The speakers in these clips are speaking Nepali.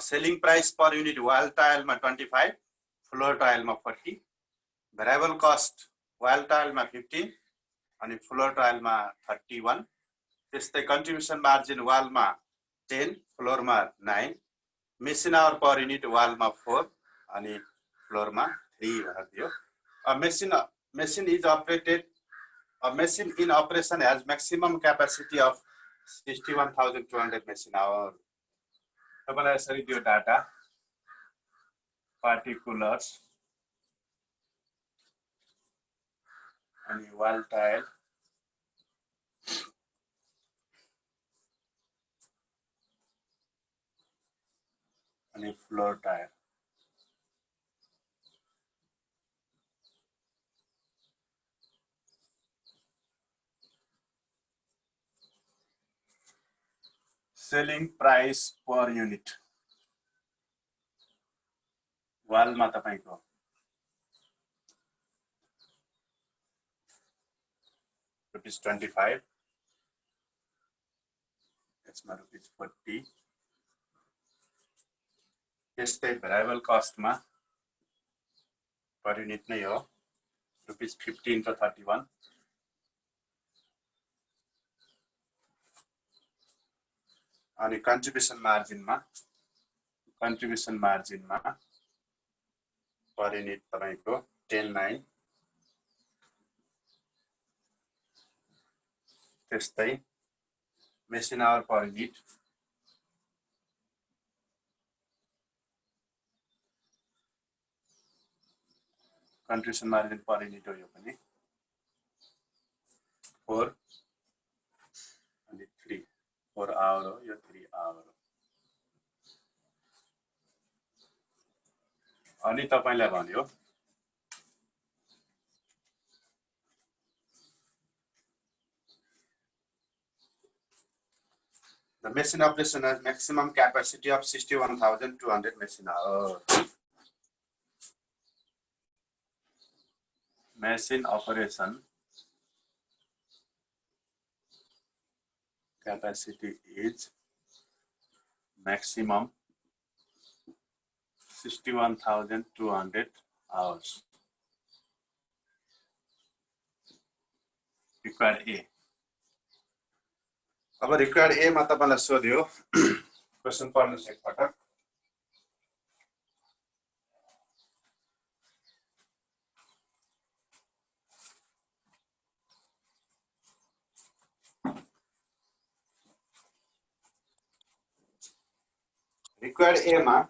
Selling price per unit wall टाइलमा 25, फ्लोर टाइलमा 40, भेरिएबल कस्ट वाल टाइलमा 15 अनि फ्लोर टाइलमा 31, त्यस्तै कन्ट्रिब्युसन मार्जिन वालमा 10, फ्लोरमा 9, मेसिन आवर पर युनिट वालमा 4 अनि फ्लोरमा 3 भनेर दियो। Machine is operated. A machine in operation has maximum capacity of 61,200 machine hour. तपाईँलाई यसरी दियो डाटा पार्टिकुलर्स अनि वाल टाइल अनि floor tile. Selling price per unit वालमा तपाईको ₹25, यसमा ₹40, त्यस्तै भेरिएबल कस्टमा पर युनिट नै हो ₹15 to 31, अनि कन्ट्रिब्युसन मार्जिनमा पर युनिट तपाईको 10.9, त्यस्तै machine hour per unit contribution margin per unit हो यो पनि 4 अनि 3, 4 आवर हो यो 3 आवर हो। अनि तपाईलाई भन्यो the machine operation has maximum capacity of 61,200 machine hours. Machine operation capacity is maximum 61,200 hours. Required A. अब रिक्वायर्ड ए मा तपाईलाई सोध्यो क्वेशन पढ्नुस् एकपटक। रिक्वायर्ड ए मा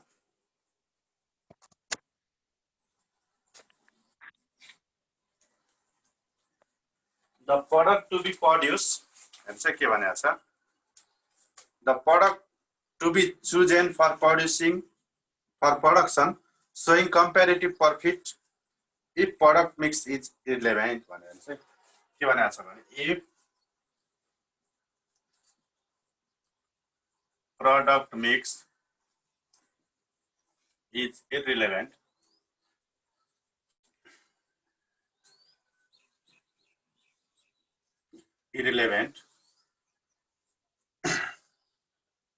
the product to be produce हेर्छ के भनेको छ the product to be chosen for production showing comparative profit if product mix is irrelevant भनेर चाहिँ के भनेको छ भने if product mix is irrelevant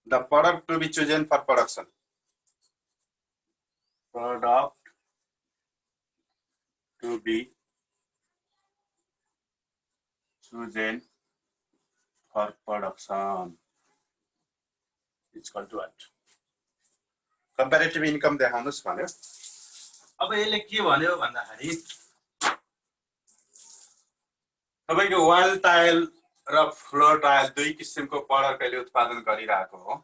the product to be chosen for production. Product to be chosen for production. It's called what? Comparative income देखाउनुस् भन्यो। अब यसले के भन्यो भन्दाखेरि तपाईको वाल टाइल र फ्लोर टाइल दुई किसिमको प्रडक्टले उत्पादन गरिरहेको हो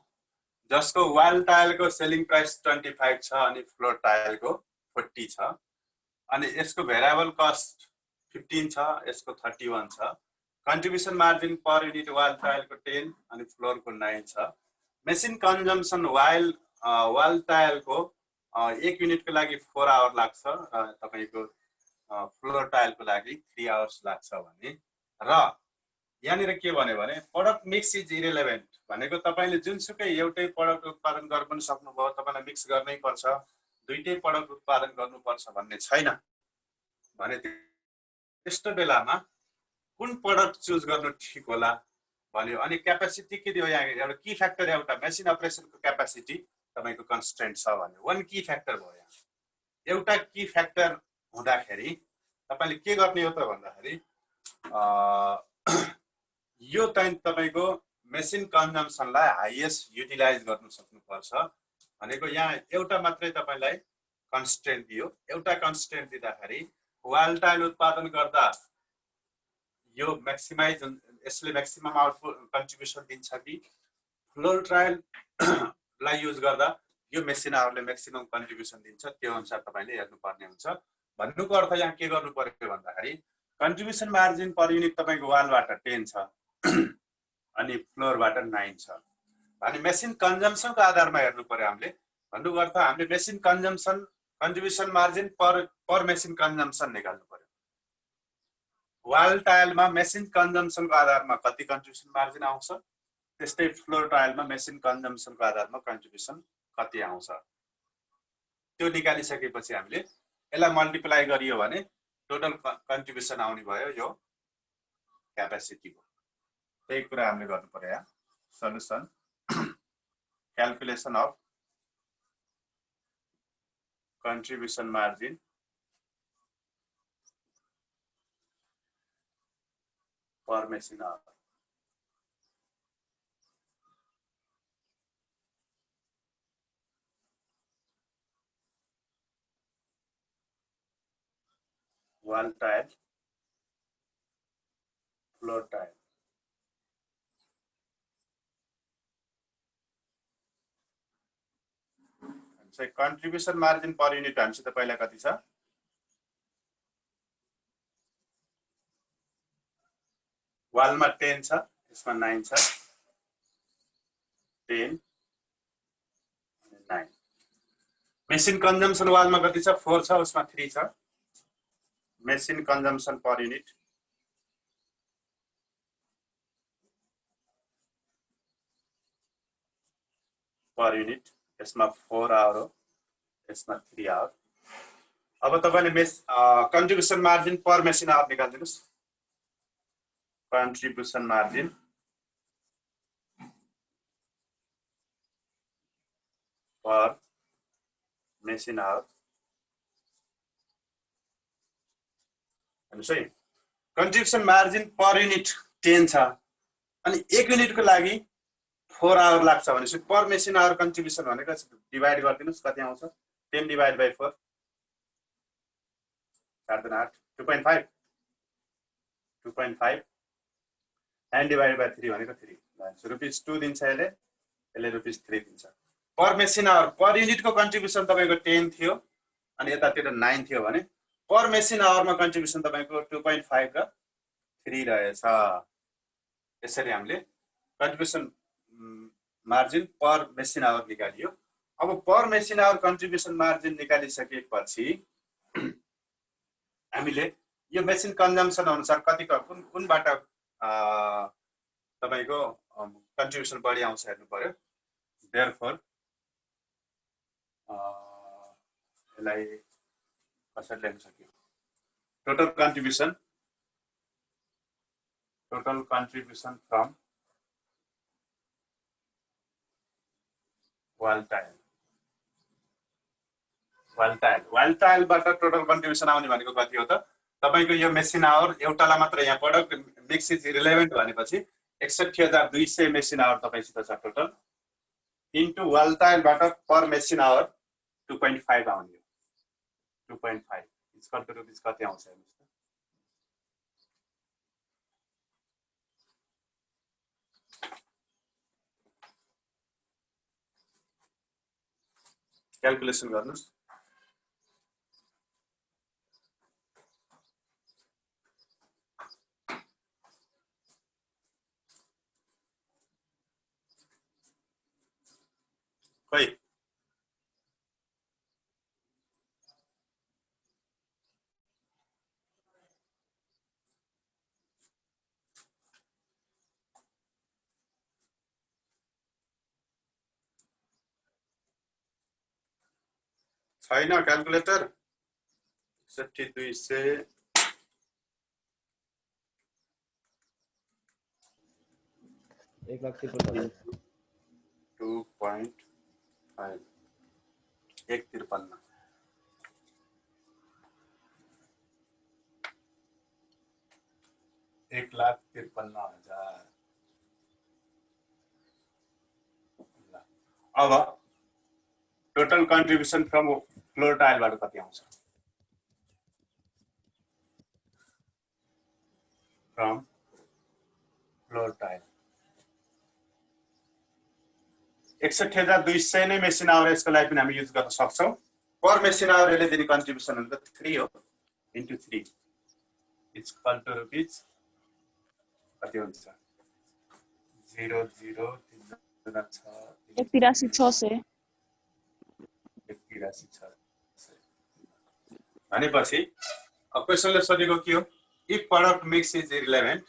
जसको वाल टाइलको सेलिङ प्राइस 25 छ अनि फ्लोर टाइलको 40 छ अनि यसको भेरिएबल कस्ट 15 छ यसको 31 छ contribution margin per unit wall टाइलको 10 अनि फ्लोरको 9 छ मेसिन कन्जम्पसन वाल टाइलको 1 युनिटको लागि 4 आवर लाग्छ र तपाईको फ्लोर टाइलको लागि 3 आवर्स लाग्छ भने र यहाँनिर के भन्यो भने प्रोडक्ट मिक्स इज इरेलेभेन्ट भनेको तपाईले जुनसुकै एउटै प्रोडक्ट उत्पादन गर्न पनि सक्नुभयो तपाईलाई मिक्स गर्नै पर्छ दुईटै प्रोडक्ट उत्पादन गर्नुपर्छ भन्ने छैन भने त्यस्तो बेलामा कुन प्रोडक्ट चुज गर्नु ठीक होला भन्यो अनि क्यापेसिटी के दियो यहाँ एउटा की फ्याक्टर एउटा मेसिन अपरेसनको क्यापेसिटी तपाईको कन्स्ट्रेन्ट छ भने वन की फ्याक्टर भयो। यहाँ एउटा की फ्याक्टर हुँदाखेरि तपाईले के गर्ने हो त भन्दाखेरि यो चाहिँ तपाईको मेसिन कन्जम्सनलाई हाईएस्ट युटिलाइज गर्न सक्नुपर्छ भनेको यहाँ एउटा मात्रै तपाईलाई कन्स्ट्रेन्ट दियो। एउटा कन्स्ट्रेन्ट दिँदाखेरि वाल टाइल उत्पादन गर्दा यो म्याक्सिमाइज यसले म्याक्सिमम आउटपुट कन्ट्रिब्युसन दिन्छ कि फ्लोर ट्रायल लाई युज गर्दा यो मेसिन आवरले म्याक्सिमम कन्ट्रिब्युसन दिन्छ, त्यो अनुसार तपाईले हेर्नुपर्ने हुन्छ। भन्नुको अर्थ यहाँ के गर्नु पर्यो भन्दाखेरि कन्ट्रिब्युसन मार्जिन पर युनिट तपाईको वालबाट 10 छ अनि फ्लोरबाट 9 छ भने मेसिन कन्जम्सनको आधारमा हेर्नु पर्यो हामीले। भन्नुको अर्थ हामीले machine consumption contribution margin per machine consumption निकाल्नु पर्यो। वाल टाइलमा मेसिन कन्जम्सनको आधारमा कति कन्ट्रिब्युसन मार्जिन आउँछ, त्यस्तै फ्लोर टाइलमा मेसिन कन्जम्सनको आधारमा कन्ट्रिब्युसन कति आउँछ, त्यो निकालिसकेपछि हामीले यसलाई मल्टिप्लाई गरियो भने टोटल कन्ट्रिब्युसन आउने भयो यो क्यापेसिटीको। त्यही कुरा हामीले गर्नु पर्यो। यहाँ solution calculation of contribution margin per machine hour. Wall tile, floor tile, contribution margin per unit हामीसित पहिला कति छ, वालमा 10 छ, यसमा 9 छ, 10 9। मेसिन कन्जम्सन वालमा कति छ, 4 छ, उसमा 3 छ। मेसिन कन्जम्सन पर युनिट यसमा 4 आवर हो, यसमा 3 आवर। अब तपाईले contribution margin per machine hour निकाल्दिनुस्। Contribution margin per machine hour हेर्नुस् है। कन्ट्रिब्युसन मार्जिन पर युनिट 10 छ अनि 1 युनिटको लागि 4 आवर लाग्छ भनेपछि पर मेसिन आवर कन्ट्रिब्युसन भनेको डिभाइड गरिदिनुस् कति आउँछ, 10 डिभाइड बाइ 4 4 8 2.5 9 डिभाइड बाइ 3 भनेको 3 रुपीस 2 दिन्छ। यसले रुपीस 3 दिन्छ पर मेसिन आवर। पर युनिटको कन्ट्रिब्युसन तपाईको 10 थियो अनि यतातिर 9 थियो भने पर मेसिन आवरमा कन्ट्रिब्युसन तपाईको 2.5 र 3 रहेछ। यसरी हामीले contribution margin per machine hour निकालियो। अब per machine hour contribution margin निकालिसकेपछि हामीले यो मेसिन कन्जम्सन अनुसार कति कुनबाट तपाईको कन्ट्रिब्युसन बढी आउँछ हेर्नु पर्यो। देयरफोर यसलाई कसरी लेख्न सकियो, टोटल कन्ट्रिब्युसन फ्रम वाल टाइलबाट टोटल कन्ट्रिब्युसन आउने भनेको कति हो त, तपाईको यो मेसिन आवर एउटालाई मात्र यहाँ प्रोडक्ट मिक्स इज रिलेभेन्ट भनेपछि 61,200 मेसिन आवर तपाईसित छ टोटल इन्टु वाल टाइलबाट पर मेसिन आवर 2.5 आउने। 2.5 इक्वल टु रुपीस कति आउँछ हेर्नुस् त। क्याल्कुलेसन गर्नुस्। खै छैन क्याल्कुलेटर। 61,200 2.5 1,53 1,53,000। अब टोटल कन्ट्रिब्युसन फ्रम फ्लोर टाइलबाट कति आउँछ? फ्रम फ्लोर टाइल 61,200 नै मेसिन आवर यसको लागि पनि हामी युज गर्न सक्छौं। पर मेसिन आवरले दिने कन्ट्रिब्युसन हुन्छ 3 हो into 3 it's equal to rupees कति हुन्छ? 83,600 भनेपछि क्वेसनले सोधेको के हो? If product mix is irrelevant,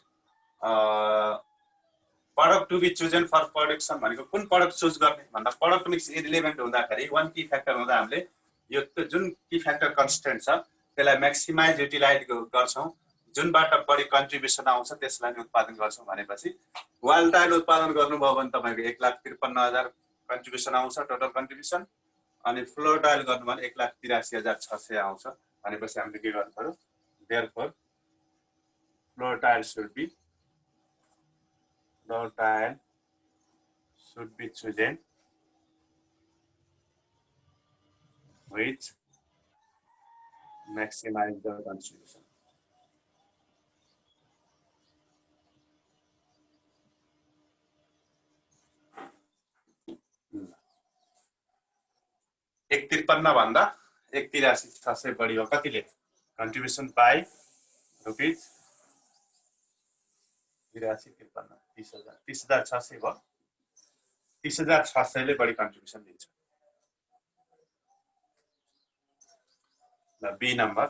product to be chosen for production भनेको कुन प्रोडक्ट चुज गर्ने भन्दा प्रोडक्ट मिक्स इरेलेभेन्ट हुँदाखेरि वान की फ्याक्टर हुँदा हामीले यो जुन की फ्याक्टर कन्स्टेन्ट छ त्यसलाई म्याक्सिमाइज युटिलाइज गर्छौं, जुनबाट बढी कन्ट्रिब्युसन आउँछ त्यसलाई नै उत्पादन गर्छौं। भनेपछि वाल टाइल उत्पादन गर्नुभयो भने तपाईको 1,53,000 कन्ट्रिब्युसन आउँछ टोटल कन्ट्रिब्युसन, अनि फ्लोर टाइल गर्नु भने 1,83,600 आउँछ। भनेपछि हामीले के गर्नु पर्यो? Therefore floor tile should be chosen which maximize the contribution. एक 53 भन्दा 1,83,600 बढी हो कतिले? कन्ट्रिब्युसन बाई रुपीज 83,53 30,600 भयो। 30,600 ले बढी कन्ट्रिब्युसन दिन्छ। ल B number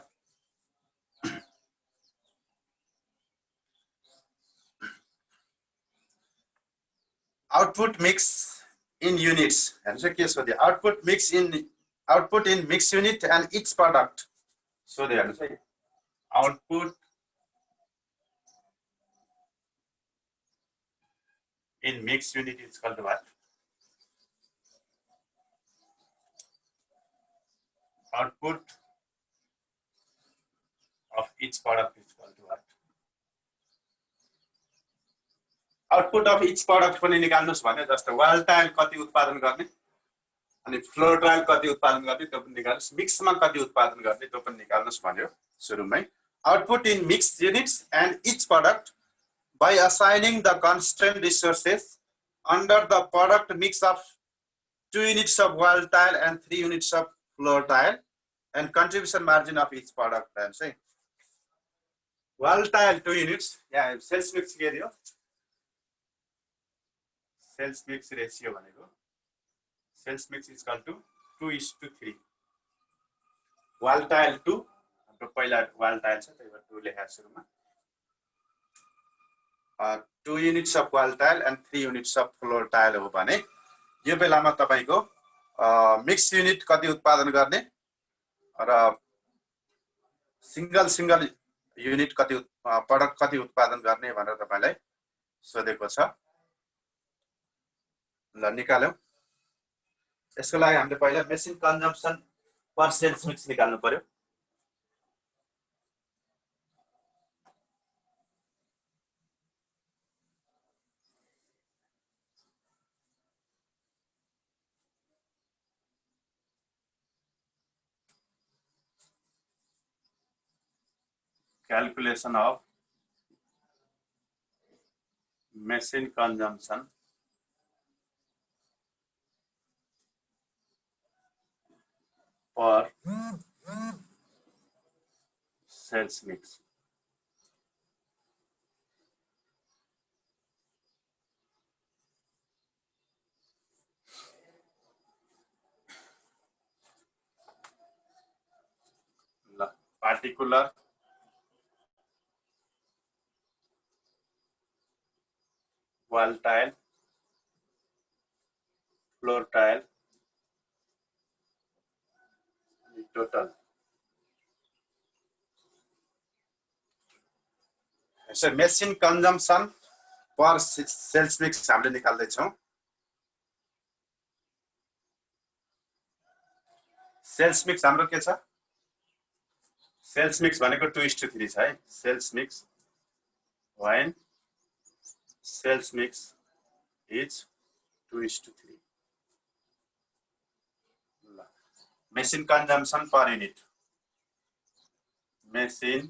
output mix in units हेर्नुस् के सोध्यो? Output in mix unit and each product सोध्यो। हेर्नुस् है output in mixed unit is called what? Output of each product is called what? Output of each product पनि निकाल्नुस् भने जस्तो वाल टाइल कति उत्पादन गर्ने अनि फ्लोर टाइल कति उत्पादन गर्ने त्यो पनि निकाल्नुस्, मिक्समा कति उत्पादन गर्ने त्यो पनि निकाल्नुस् भन्यो सुरुमै। Output in mixed units and each product by assigning the constant resources under the product mix of 2 units of wall tile and 3 units of floor tile and contribution margin of each product. And say wall tile 2 units, yeah, sales mix के दियो? Sales mix ratio भनेको sales mix is equal to 2:3. wall tile 2 हाम्रो पहिला wall tile छ त्यही भएर 2 लेखेको सुरुमा। 2 units of wall tile and 3 units of floor tile हो भने यो बेलामा तपाईको मिक्स युनिट कति उत्पादन गर्ने र सिंगल युनिट कति प्रोडक्ट कति उत्पादन गर्ने भनेर तपाईलाई सोधेको छ। ल निकाल्यौ। यसको लागि हामीले पहिला मेसिन कन्जम्पसन पर सेल्स मिक्स निकाल्नु पर्यो। Calculation of machine consumption for sales mix. Particular wall tile, floor tile, total. So machine consumption per sales mix हामीले निकाल्दै छौं। सेल्स मिक्स हाम्रो के छ सेल्स मिक्स भनेको 2:3 छ है sales mix when sales mix is 2:3 ल machine consumption per unit machine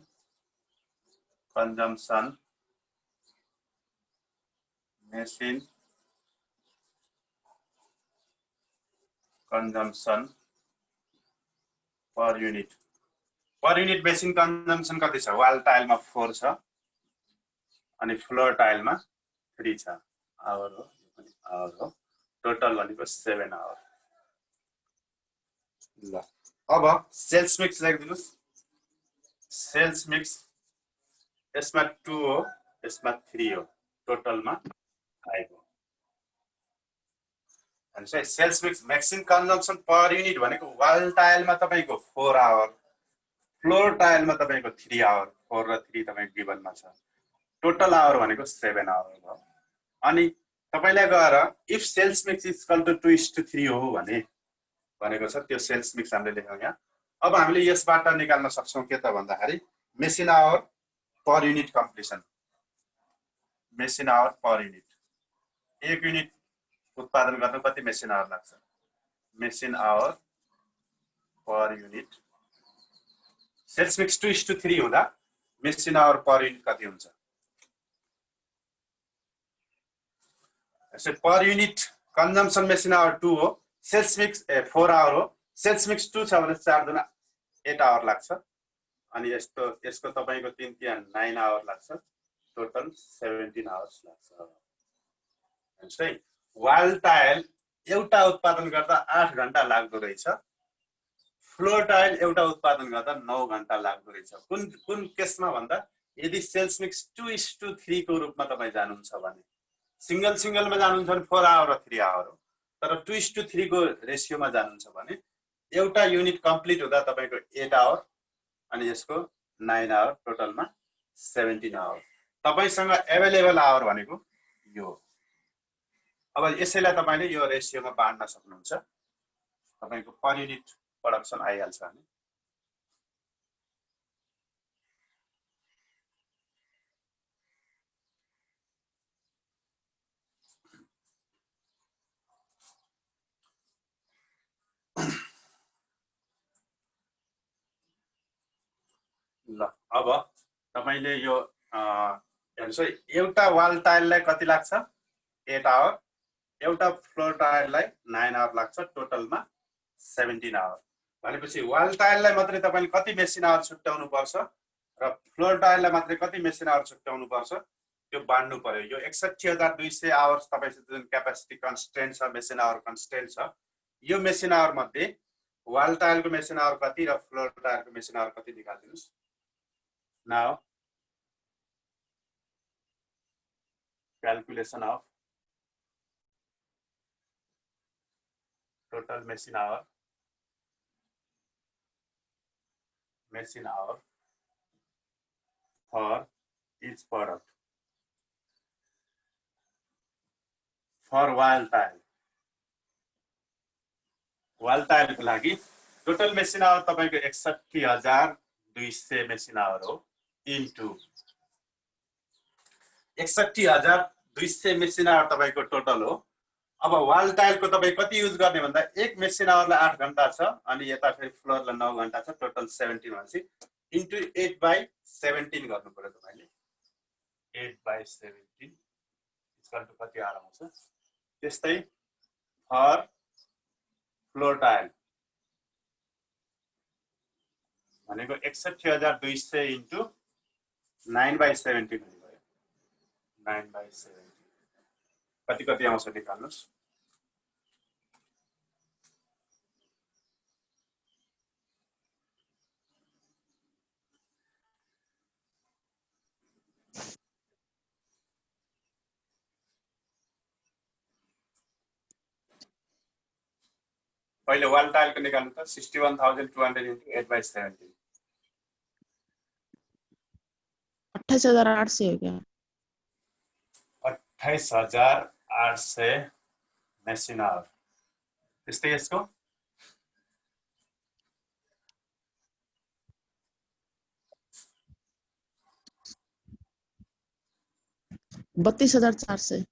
consumption machine consumption per unit machine consumption कति छ वाल टाइलमा 4 छ अनि फ्लोर टाइलमा 3 छ आवर हो टोटल भनेको 7 आवर ल अब सेल्स मिक्स लेखिदिनुस् सेल्स मिक्स यसमा 2 हो यसमा 3 हो टोटलमा 5 हो अनि चाहिँ sales mix machine consumption per unit भनेको वाल टाइलमा तपाईको 4 आवर फ्लोर टाइलमा तपाईको 3 आवर 4 र 3 तपाईको गिभनमा छ टोटल आवर भनेको 7 आवर हो अनि तपाईलाई गएर if sales mix is equal to 2:3 हो भने भनेको छ त्यो सेल्स मिक्स हामीले लेख्यौं यहाँ अब हामीले यसबाट निकाल्न सक्छौं के त भन्दाखेरि मेसिन आवर पर युनिट कम्प्लिसन मेसिन आवर पर युनिट एक युनिट उत्पादन गर्न कति मेसिन आवर लाग्छ machine hour per unit sales mix 2:3 हुँदा मेसिन आवर पर युनिट कति हुन्छ per unit consumption machine hour 2 हो सेल्स मिक्स 4 आवर हो सेल्स मिक्स 2 छ भने 4 दुना 8 आवर लाग्छ अनि यसको तपाईको 3 3 9 आवर लाग्छ टोटल 17 आवर्स लाग्छ जस्तै वाल टाइल एउटा उत्पादन गर्दा 8 घण्टा लाग्दो रहेछ फ्लोर टाइल एउटा उत्पादन गर्दा 9 घण्टा लाग्दो रहेछ कुन केसमा भन्दा यदि सेल्स मिक्स 2:3 को रूपमा तपाई जानुहुन्छ भने सिंगलमा जानुहुन्छ भने 4 आवर र 3 आवर हो तर 2:3 को रेशियोमा जानुहुन्छ भने एउटा युनिट कम्प्लिट हुँदा तपाईको 8 आवर अनि यसको 9 आवर टोटलमा 17 आवर तपाईसँग अवेलेबल आवर भनेको यो अब यसैलाई तपाईले यो रेशियोमा बाँड्न सक्नुहुन्छ तपाईको पर युनिट प्रोडक्सन आइहाल्छ भने ल अब तपाईले यो हेर्नुस् है एउटा वाल टाइललाई कति लाग्छ 8 आवर एउटा फ्लोर टाइललाई 9 आवर लाग्छ टोटलमा 17 आवर भनेपछि वाल टाइललाई मात्रै तपाईले कति मेसिन आवर छुट्याउनु पर्छ र फ्लोर टाइललाई मात्रै कति मेसिन आवर छुट्याउनु पर्छ त्यो बाँड्नु पर्यो यो 61200 आवर्स तपाईको जुन क्यापेसिटी कन्स्ट्रेन्ट छ मेसिन आवर कन्स्ट्रेन्ट छ यो मेसिन आवर मध्ये वाल टाइलको मेसिन आवर कति र फ्लोर टाइलको मेसिन आवर कति निकाल्दिनुस् now calculation of total machine hour for each product for wall tile को लागि टोटल मेसिन आवर तपाईको 61200 मेसिन आवर हो इन्टु 61200 मेसिन आवर तपाईको टोटल हो अब वाल टाइल को तपाई कति युज गर्ने भन्दा एक मेसिन आवरलाई 8 घण्टा छ अनि यता फेरि फ्लोरलाई 9 घण्टा छ टोटल 17 भनेपछि इन्टु 8/17 गर्नु पर्यो तपाईले 8/17 इक्वल टु कति आउँछ त्यस्तै फर फ्लोर टाइल भनेको 61200 इन्टु 9/17 हुने भयो 9/17 कति आउँछ निकाल्नुस् पहिले वाल टाइल को निकाल्नु त 61200 इन्टु 8/17 28,800 हो क्या 28,800 मेसिन आवर त्यस्तै यसको 32,400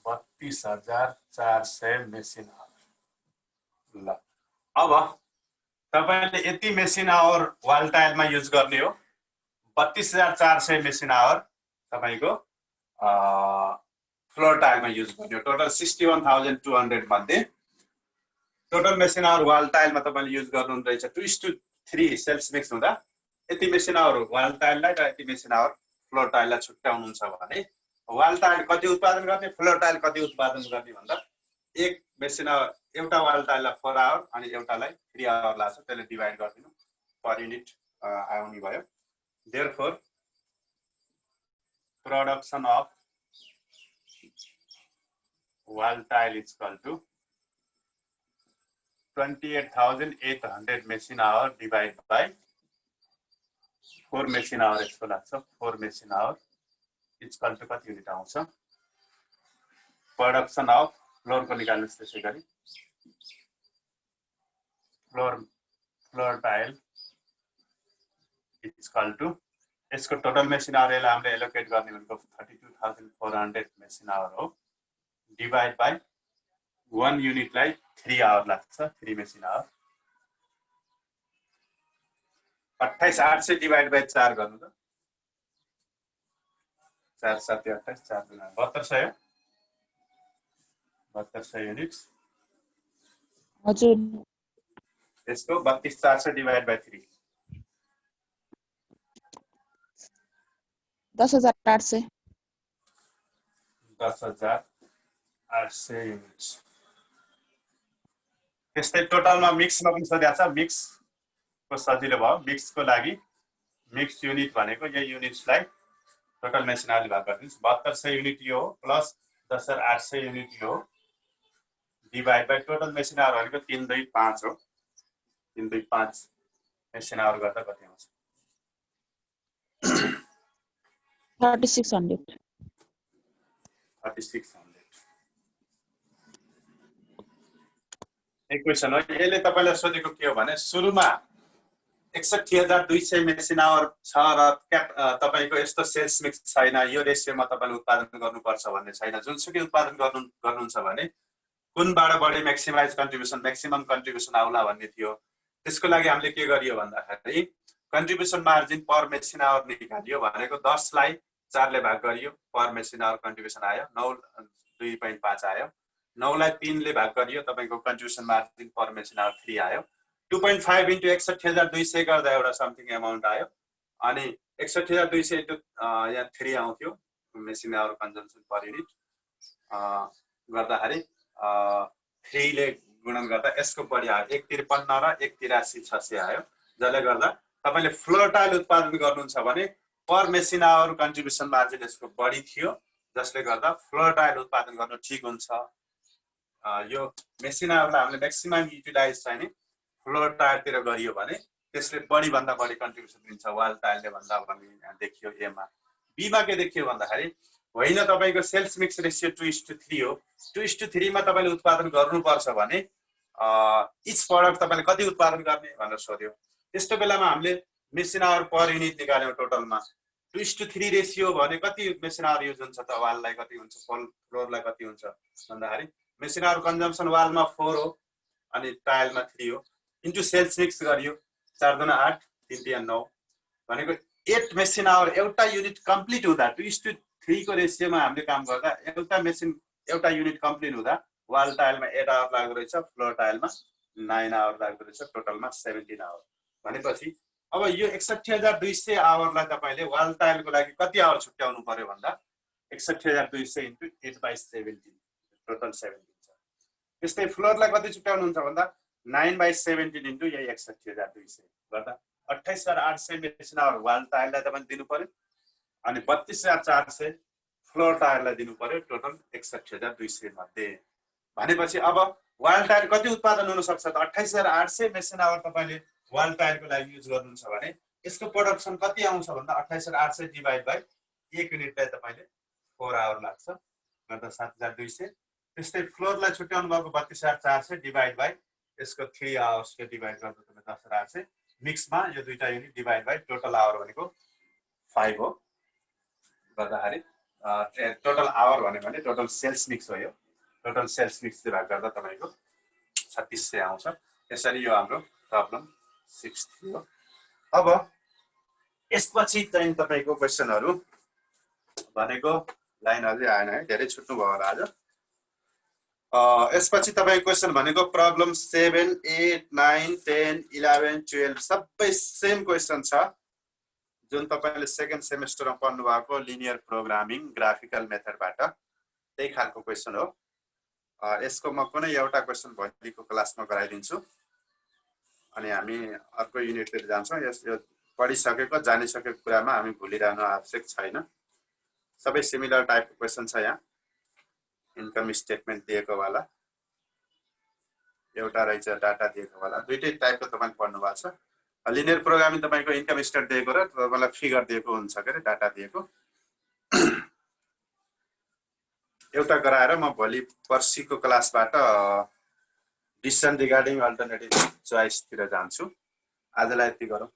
32,400 मेसिन आवर। ल अब तपाईले यति मेसिन आवर वाल टाइलमा युज गर्ने हो। 32,400 मेसिन आवर तपाईको फ्लोर टाइलमा युज गर्ने हो। टोटल 61,200 मध्ये टोटल मेसिन आवर वाल टाइलमा तपाईले युज गर्नु रहेछ 2:3 सेल्स मिक्स हुँदा यति मेसिन आवर वाल टाइललाई र यति मेसिन आवर फ्लोर टाइललाई छुट्याउनुहुन्छ भने वाल टाइल कति उत्पादन गर्ने, फ्लोर टाइल कति उत्पादन गर्ने भन्दा एक मेसिन आवर एउटा वाल टाइललाई 4 आवर अनि एउटालाई 3 आवर लाग्छ। त्यसले डिभाइड गरिदिनु पर युनिट आउने भयो। Therefore production of wall tile is equal to 28,800 machine hour divided by 4 machine hour यसको लाग्छ। 4 machine hour is equal to कति युनिट आउँछ? प्रोडक्सन अफ फ्लोर को निकाल्नुस् त्यसै गरी floor tile is equal to यसको टोटल मेसिन आवर यसलाई हामीले एलोकेट गर्ने भनेको 32,400 मेसिन आवर हो। डिवाइड बाई 1 युनिटलाई 3 आवर लाग्छ। 3 मेसिन आवर 28,800 डिवाइड बाई 4 गर्नु त 4 7 28 4 गुणा 7200 7200 युनिट्स हजुर। यसको 32,400 डिवाइड बाई 3 10,800 10,800 युनिट्स। त्यस्तै टोटलमा मिक्समा पनि सोधेको छ। मिक्स को सजिलो भयो। मिक्स को लागि मिक्स युनिट भनेको यो युनिट्सलाई टोटल मेसिन आवरले भाग गरिदिनुस्। 7200 युनिट यो हो प्लस 10,800 युनिट यो divide by total machine hour भनेको 325 हो। 325 मेसिन आवर गर्दा कति आउँछ? 3600 एक क्वेशन हो। यसले तपाईलाई सोधेको के हो भने सुरुमा 61,200 मेसिन आवर छ र तपाईको यस्तो सेल्स मिक्स छैन, यो रेशियोमा तपाईले उत्पादन गर्नुपर्छ भन्ने छैन। जुनसुकै उत्पादन गर्नुहुन्छ भने कुनबाट बढी म्याक्सिमाइज कन्ट्रिब्युसन म्याक्सिमम कन्ट्रिब्युसन आउला भन्ने थियो। त्यसको लागि हामीले के गरियो भन्दाखेरि contribution margin per machine hour निकालियो भनेको 10 लाई 4 ले भाग गरियो पर मेसिन आवर कन्ट्रिब्युसन आयो 2.5 आयो। 9 लाई 3 ले भाग गरियो तपाईको contribution margin per machine hour 3 आयो। 2.5 इन्टु 61,200 गर्दा एउटा समथिङ अमाउन्ट आयो अनि 61,200 इन्टु यहाँ 3 आउँथ्यो machine hour consumption per unit गर्दाखेरि 3 ले गुणन गर्दा यसको बढी आयो 153 र 183,600 आयो। जसले गर्दा तपाईले फ्लोर टाइल उत्पादन गर्नुहुन्छ भने पर मेसिन आवर कन्ट्रिब्युसन मार्जिन यसको बढी थियो जसले गर्दा फ्लोर टाइल उत्पादन गर्न ठीक हुन्छ। यो मेसिन आवरलाई हामीले म्याक्सिमम युटिलाइज चाहिँ फ्लोर टाइलतिर गरियो भने त्यसले बढी भन्दा बढी कन्ट्रिब्युसन दिन्छ वाल टाइलले भन्दा भन्ने देखियो। ए मा बी मा के देखियो भन्दाखेरि होइन तपाईको सेल्स मिक्स रेशियो 2:3 हो। 2:3 मा तपाईले उत्पादन गर्नुपर्छ भने इच प्रोडक्ट तपाईले कति उत्पादन गर्ने भनेर सोध्यो। त्यस्तो बेलामा हामीले मेसिन आवर पर युनिट निकाल्यौं। टोटलमा 2:3 रेशियो भने कति मेसिन आवर युज हुन्छ त वाललाई कति हुन्छ फ्लोरलाई कति हुन्छ भन्दाखेरि मेसिन आवर कन्जम्सन वालमा 4 हो अनि टाइलमा 3 हो इन्टु सेल्स मिक्स गरियो 4 दुना 8 3 तिया 9 भनेको 8 मेसिन आवर एउटा युनिट कम्प्लिट हुँदा 2:3 को रेशियोमा हामीले काम गर्दा एउटा युनिट कम्प्लिट हुँदा वाल टाइलमा 8 आवर लाग्दो रहेछ फ्लोर टाइलमा 9 आवर लाग्दो रहेछ टोटलमा 17 आवर भनेपछि अब यो 61,200 आवरलाई तपाईले वाल टाइलको लागि कति आवर छुट्याउनु पर्यो भन्दा 61,200 इन्टु 8/17 टोटल 17 छ। त्यस्तै फ्लोरलाई कति छुट्याउनु हुन्छ भन्दा 9/17 इन्टु यही 61,200 गर्दा 28,800 मेसिन आवर वाल टाइललाई तपाईले दिनु पर्यो अनि 32,400 फ्लोर टाइललाई दिनु पर्यो टोटल 61,200 मध्ये। भनेपछि अब वाल टाइल कति उत्पादन हुन सक्छ त 28,800 मेसिन आवर तपाईले वाल टाइलको लागि युज गर्नुहुन्छ भने यसको प्रोडक्सन कति आउँछ भन्दा 28,800 डिवाइड बाइ 1 युनिटलाई तपाईले 4 आवर लाग्छ गर्दा 7,200। त्यस्तै फ्लोरलाई छुट्याउनु भएको 32,400 डिवाइड बाइ यसको 3 आवर्स को डिवाइड गर्दा तपाईले 10,800 मिक्समा यो दुईटा unit divide by total hour भनेको 5 हो। गर्दाखेरि टोटल आवर भन्यो भने टोटल सेल्स मिक्स हो यो टोटल सेल्स मिक्स भाग गर्दा तपाईको 3600 आउँछ यसरी यो हाम्रो प्रब्लम 6 थियो अब यसपछि चाहिँ तपाईको क्वेशनहरु भनेको लाइन अझै आएन है धेरै छुट्नु भयो होला आज यसपछि तपाईको क्वेशन भनेको प्रब्लम 7 8 9 10 11 12 सबै सेम क्वेशन छ जुन तपाईले सेकेन्ड सेमेस्टरमा पढ्नु भएको लिनियर प्रोग्रामिङ ग्राफिकल मेथडबाट त्यही खालको क्वेशन हो यसको म कुनै एउटा क्वेशन भोलिको क्लासमा गराइदिन्छु अनि हामी अर्को युनिटतिर जान्छौं यो पढिसकेको जानिसकेको कुरामा हामी भुलिरहनु आवश्यक छैन सबै सिमिलर टाइपको क्वेशन छ यहाँ इन्कम स्टेटमेन्ट दिएको वाला एउटा रहेछ डाटा दिएको वाला दुईटै टाइपको तपाईले पढ्नु भएको छ लिनियर प्रोग्रामिङ तपाईको इन्कम स्टेटमेन्ट दिएको र तपाईलाई फिगर दिएको हुन्छ के डाटा दिएको एउटा गराएर म भोलि पर्सिको क्लासबाट डिसिजन रिगार्डिङ अल्टरनेटिभ चोइस तिर जान्छु आजलाई यति गरौँ